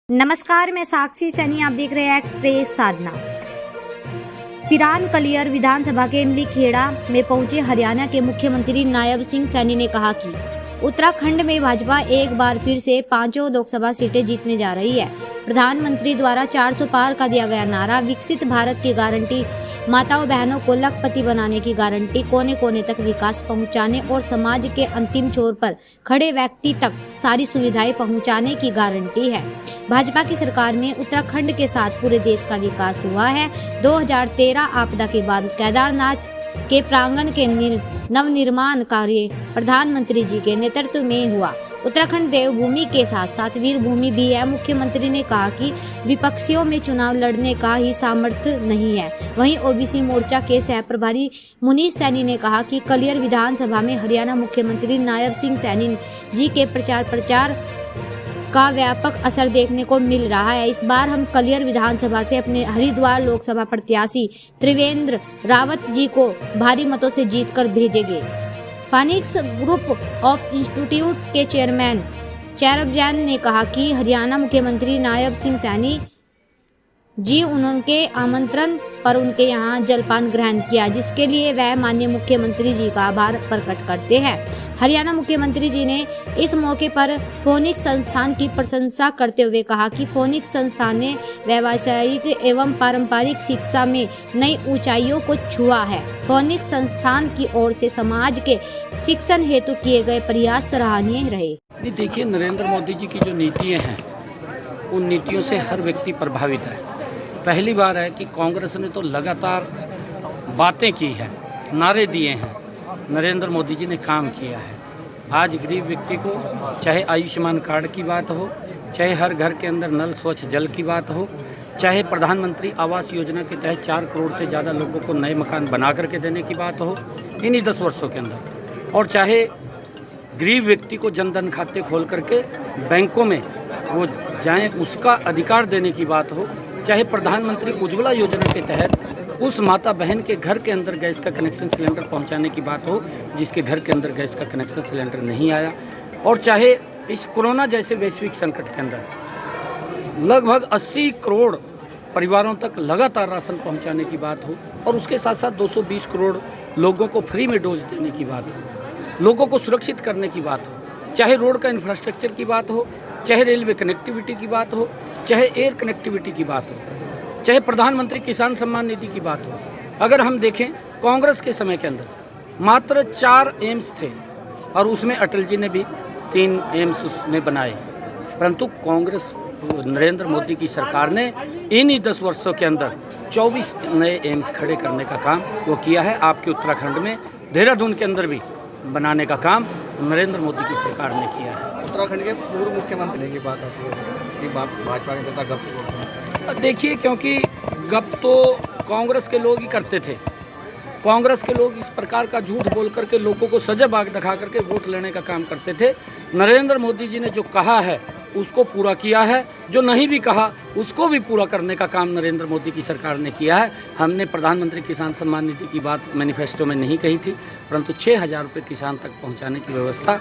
नमस्कार, मैं साक्षी सैनी, आप देख रहे हैं एक्सप्रेस साधना। पिरान कलियर विधानसभा के इमली खेड़ा में पहुंचे हरियाणा के मुख्यमंत्री नायब सिंह सैनी ने कहा कि उत्तराखंड में भाजपा एक बार फिर से 5 लोकसभा सीटें जीतने जा रही है। प्रधानमंत्री द्वारा 400 पार का दिया गया नारा, विकसित भारत की गारंटी, माताओं बहनों को लखपति बनाने की गारंटी, कोने कोने तक विकास पहुंचाने और समाज के अंतिम छोर पर खड़े व्यक्ति तक सारी सुविधाएं पहुंचाने की गारंटी है। भाजपा की सरकार में उत्तराखंड के साथ पूरे देश का विकास हुआ है। 2013 आपदा के बाद केदारनाथ के प्रांगण के नवनिर्माण कार्य प्रधानमंत्री जी के नेतृत्व में हुआ। उत्तराखंड देवभूमि के साथ साथ वीर भूमि भी है। मुख्यमंत्री ने कहा कि विपक्षियों में चुनाव लड़ने का ही सामर्थ्य नहीं है। वहीं ओबीसी मोर्चा के सह प्रभारी मुनीष सैनी ने कहा कि कलियर विधानसभा में हरियाणा मुख्यमंत्री नायब सिंह सैनी जी के प्रचार का व्यापक असर देखने को मिल रहा है। इस बार हम कलियर विधानसभा से अपने हरिद्वार लोकसभा प्रत्याशी त्रिवेंद्र रावत जी को भारी मतों से जीतकर भेजेंगे। फानिक्स ग्रुप ऑफ इंस्टीट्यूट के चेयरमैन चैरब जैन ने कहा कि हरियाणा मुख्यमंत्री नायब सिंह सैनी जी उनके आमंत्रण पर उनके यहाँ जलपान ग्रहण किया, जिसके लिए वह माननीय मुख्यमंत्री जी का आभार प्रकट करते हैं। हरियाणा मुख्यमंत्री जी ने इस मौके पर फोनिक्स संस्थान की प्रशंसा करते हुए कहा कि फोनिक्स संस्थान ने व्यावसायिक एवं पारंपरिक शिक्षा में नई ऊंचाइयों को छुआ है। फोनिक्स संस्थान की ओर से समाज के शिक्षण हेतु किए गए प्रयास सराहनीय रहे। देखिए, नरेंद्र मोदी जी की जो नीतियाँ हैं, उन नीतियों से हर व्यक्ति प्रभावित है। पहली बार है कि कांग्रेस ने तो लगातार बातें की है, नारे दिए हैं, नरेंद्र मोदी जी ने काम किया है। आज गरीब व्यक्ति को चाहे आयुष्मान कार्ड की बात हो, चाहे हर घर के अंदर नल स्वच्छ जल की बात हो, चाहे प्रधानमंत्री आवास योजना के तहत 4 करोड़ से ज़्यादा लोगों को नए मकान बना करके देने की बात हो इन्हीं 10 वर्षों के अंदर, और चाहे गरीब व्यक्ति को जनधन खाते खोल करके बैंकों में वो जाएँ उसका अधिकार देने की बात हो, चाहे प्रधानमंत्री उज्ज्वला योजना के तहत उस माता बहन के घर के अंदर गैस का कनेक्शन सिलेंडर पहुंचाने की बात हो जिसके घर के अंदर गैस का कनेक्शन सिलेंडर नहीं आया, और चाहे इस कोरोना जैसे वैश्विक संकट के अंदर लगभग 80 करोड़ परिवारों तक लगातार राशन पहुंचाने की बात हो, और उसके साथ साथ 220 करोड़ लोगों को फ्री में डोज देने की बात हो, लोगों को सुरक्षित करने की बात हो, चाहे रोड का इंफ्रास्ट्रक्चर की बात हो, चाहे रेलवे कनेक्टिविटी की बात हो, चाहे एयर कनेक्टिविटी की बात हो, चाहे प्रधानमंत्री किसान सम्मान निधि की बात हो। अगर हम देखें, कांग्रेस के समय के अंदर मात्र 4 एम्स थे और उसमें अटल जी ने भी 3 एम्स उसने बनाए, परंतु कांग्रेस नरेंद्र मोदी की सरकार ने इन्हीं 10 वर्षों के अंदर 24 नए एम्स खड़े करने का काम वो किया है। आपके उत्तराखंड में देहरादून के अंदर भी बनाने का काम नरेंद्र मोदी की सरकार ने किया है। उत्तराखंड के पूर्व मुख्यमंत्री की बात आती है कि भाजपा के नेता गप, देखिए, क्योंकि गप तो कांग्रेस के लोग ही करते थे। कांग्रेस के लोग इस प्रकार का झूठ बोल करके लोगों को सजा बाग दिखा करके वोट लेने का काम करते थे। नरेंद्र मोदी जी ने जो कहा है उसको पूरा किया है, जो नहीं भी कहा उसको भी पूरा करने का काम नरेंद्र मोदी की सरकार ने किया है। हमने प्रधानमंत्री किसान सम्मान निधि की बात मैनिफेस्टो में नहीं कही थी, परंतु 6,000 रुपये किसान तक पहुंचाने की व्यवस्था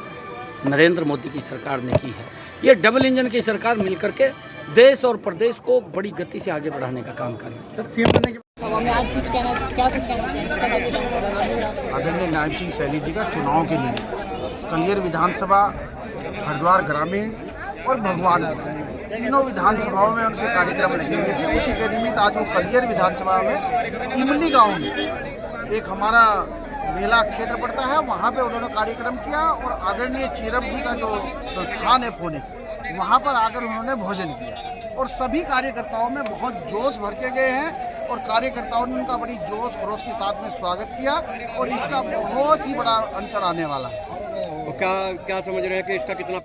नरेंद्र मोदी की सरकार ने की है। ये डबल इंजन की सरकार मिलकर के देश और प्रदेश को बड़ी गति से आगे बढ़ाने का काम कर रही है। आदरणीय नायब सिंह सैनी जी का चुनाव के लिए कलियर विधानसभा, हरिद्वार ग्रामीण और भगवानपुर तीनों विधानसभाओं में उनके कार्यक्रम लगे हुए थे। उसी के निमित्त आज वो कलियर विधानसभा में इमली गांव में एक हमारा मेला क्षेत्र पड़ता है, वहाँ पे उन्होंने कार्यक्रम किया, और आदरणीय चैरब जी का जो संस्थान है फोनिक्स, वहाँ पर आकर उन्होंने भोजन किया, और सभी कार्यकर्ताओं में बहुत जोश भर के गए हैं, और कार्यकर्ताओं ने उनका बड़ी जोश खरोश के साथ में स्वागत किया, और इसका बहुत ही बड़ा अंतर आने वाला है। तो क्या समझ रहे हैं कि इसका कितना